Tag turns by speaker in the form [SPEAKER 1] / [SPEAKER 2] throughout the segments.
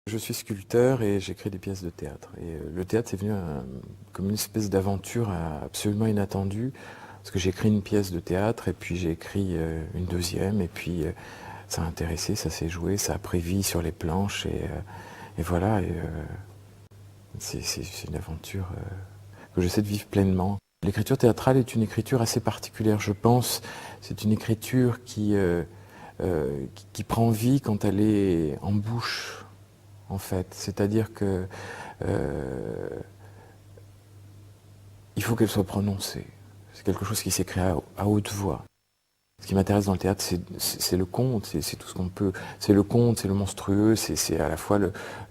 [SPEAKER 1] Je suis sculpteur et j'écris des pièces de théâtre. Et le théâtre, c'est venu comme une espèce d'aventure absolument inattendue. Parce que j'ai écrit une pièce de théâtre et puis j'ai écrit une deuxième et puis ça a intéressé, ça s'est joué, ça a pris vie sur les planches et voilà. C'est une aventure que j'essaie de vivre pleinement. L'écriture théâtrale est une écriture assez particulière, je pense. C'est une écriture qui prend vie quand elle est en bouche, en fait. C'est-à-dire que il faut qu'elle soit prononcée. C'est quelque chose qui s'écrit à haute voix. Ce qui m'intéresse dans le théâtre, c'est le conte, c'est tout ce qu'on peut. C'est le conte, c'est le monstrueux, c'est à la fois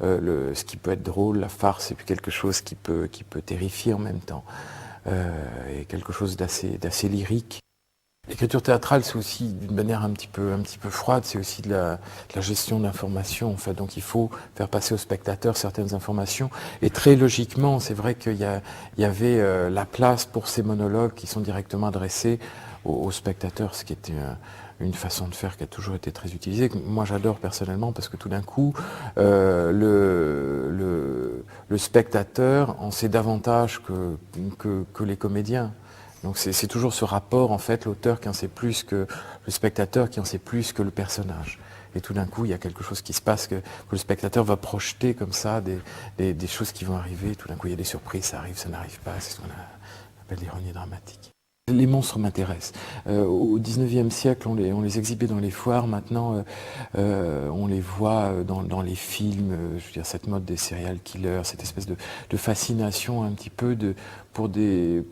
[SPEAKER 1] ce qui peut être drôle, la farce, et puis quelque chose qui peut terrifier en même temps. Et quelque chose d'assez lyrique. L'écriture théâtrale, c'est aussi d'une manière un petit peu froide, c'est aussi de la gestion d'informations. En fait. Donc il faut faire passer au spectateur certaines informations. Et très logiquement, c'est vrai qu'il y avait la place pour ces monologues qui sont directement adressés aux spectateurs, ce qui était une façon de faire qui a toujours été très utilisée. Moi j'adore personnellement parce que tout d'un coup, le spectateur en sait davantage que les comédiens. Donc c'est toujours ce rapport, en fait, l'auteur qui en sait plus que le spectateur, qui en sait plus que le personnage. Et tout d'un coup, il y a quelque chose qui se passe, que le spectateur va projeter comme ça des choses qui vont arriver. Tout d'un coup, il y a des surprises, ça arrive, ça n'arrive pas. C'est ce qu'on appelle l'ironie dramatique. Les monstres m'intéressent. Au XIXe siècle, on les exhibait dans les foires. Maintenant, on les voit dans les films. Je veux dire, cette mode des serial killers, cette espèce de fascination un petit peu pour des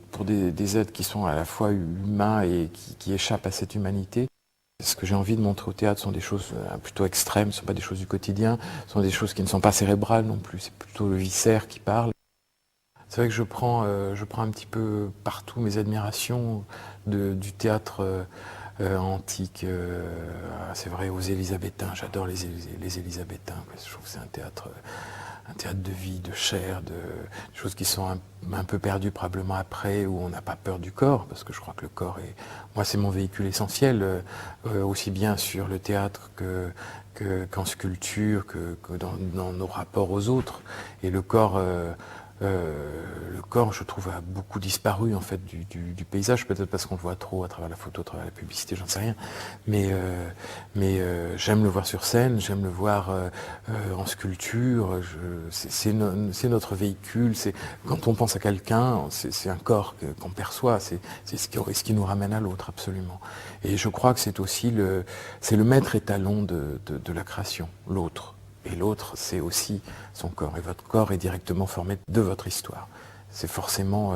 [SPEAKER 1] êtres qui sont à la fois humains et qui échappent à cette humanité. Ce que j'ai envie de montrer au théâtre sont des choses plutôt extrêmes, ce ne sont pas des choses du quotidien, ce sont des choses qui ne sont pas cérébrales non plus, c'est plutôt le viscère qui parle. C'est vrai que je prends un petit peu partout mes admirations du théâtre antique. C'est vrai, aux Élisabétains, j'adore les Élisabétains, parce que je trouve que c'est un théâtre de vie, de chair, des choses qui sont un peu perdues probablement après, où on n'a pas peur du corps, parce que je crois que le corps est... Moi, c'est mon véhicule essentiel, aussi bien sur le théâtre qu'en sculpture, que dans nos rapports aux autres. Et le corps, je trouve, a beaucoup disparu en fait du paysage, peut-être parce qu'on le voit trop à travers la photo, à travers la publicité, j'en sais rien. Mais j'aime le voir sur scène, j'aime le voir en sculpture. C'est notre véhicule. Quand on pense à quelqu'un, c'est un corps qu'on perçoit. C'est ce qui nous ramène à l'autre, absolument. Et je crois que c'est aussi le maître étalon de la création, l'autre. Et l'autre, c'est aussi son corps. Et votre corps est directement formé de votre histoire. C'est forcément